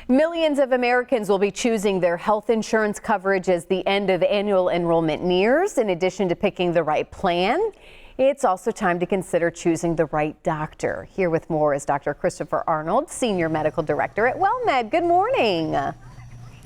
Millions of Americans will be choosing their health insurance coverage as the end of annual enrollment nears. In addition to picking the right plan, it's also time to consider choosing the right doctor. Here with more is Dr. Christopher Arnold, Senior Medical Director at WellMed. Good morning.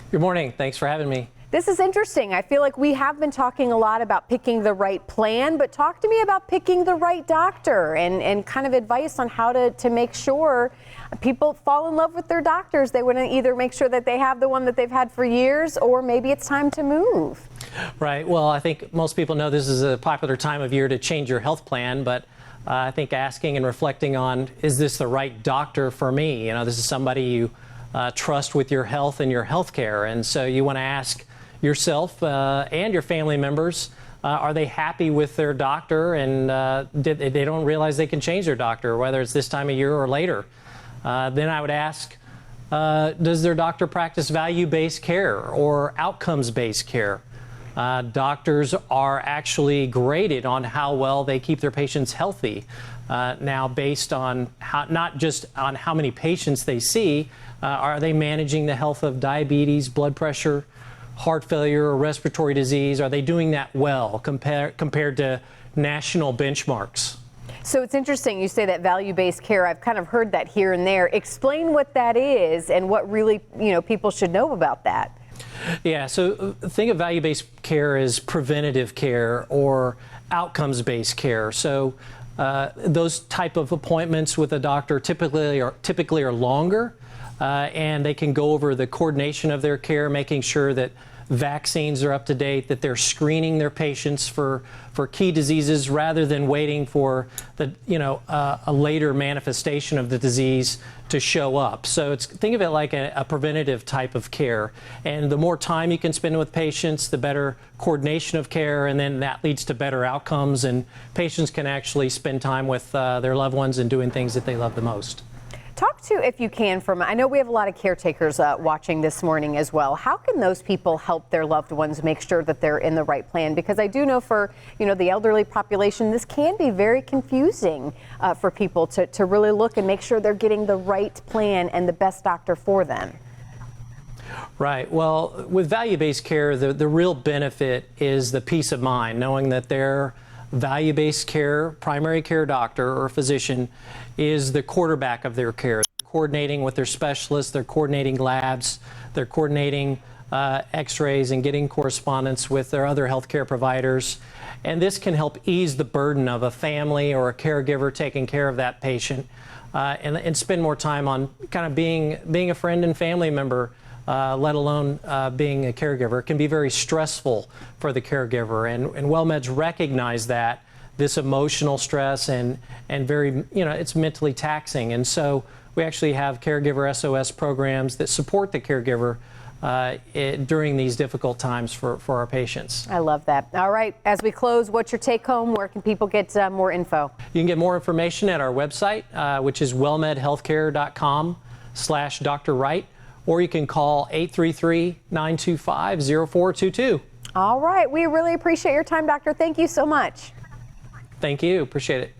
Good morning. Thanks for having me. This is interesting. I feel like we have been talking a lot about picking the right plan, but talk to me about picking the right doctor and kind of advice on how to make sure people fall in love with their doctors. They want to either make sure that they have the one that they've had for years, or maybe it's time to move. Right. Well, I think most people know this is a popular time of year to change your health plan, but I think asking and reflecting on, is this the right doctor for me? You know, this is somebody you trust with your health and your health care. And so you want to ask yourself and your family members, are they happy with their doctor, and they don't realize they can change their doctor, whether it's this time of year or later. Then I would ask, does their doctor practice value-based care or outcomes-based care? Doctors are actually graded on how well they keep their patients healthy. Now, based on not just on how many patients they see, are they managing the health of diabetes, blood pressure, heart failure, or respiratory disease? Are they doing that well compared to national benchmarks? So it's interesting you say that value-based care. I've kind of heard that here and there. Explain what that is and what really, people should know about that. Yeah, so think of value-based care as preventative care or outcomes-based care. So those type of appointments with a doctor typically are longer, and they can go over the coordination of their care, making sure that vaccines are up to date, that they're screening their patients for key diseases rather than waiting for the a later manifestation of the disease to show up. So think of it like a preventative type of care, and the more time you can spend with patients, the better coordination of care, and then that leads to better outcomes, and patients can actually spend time with their loved ones and doing things that they love the most. Talk to, if you can, I know we have a lot of caretakers watching this morning as well. How can those people help their loved ones make sure that they're in the right plan? Because I do know for, the elderly population, this can be very confusing for people to really look and make sure they're getting the right plan and the best doctor for them. Right. Well, with value-based care, the real benefit is the peace of mind, knowing that their value-based care, primary care doctor or physician is the quarterback of their care. They're coordinating with their specialists, they're coordinating labs, they're coordinating x-rays and getting correspondence with their other healthcare providers. And this can help ease the burden of a family or a caregiver taking care of that patient and spend more time on kind of being a friend and family member, let alone being a caregiver. It can be very stressful for the caregiver, and WellMed's recognize that this emotional stress and very, it's mentally taxing. And so we actually have caregiver SOS programs that support the caregiver during these difficult times for our patients. I love that. All right, as we close, what's your take home? Where can people get more info? You can get more information at our website, which is wellmedhealthcare.com/Dr. Wright, or you can call 833-925-0422. All right, we really appreciate your time, doctor. Thank you so much. Thank you. Appreciate it.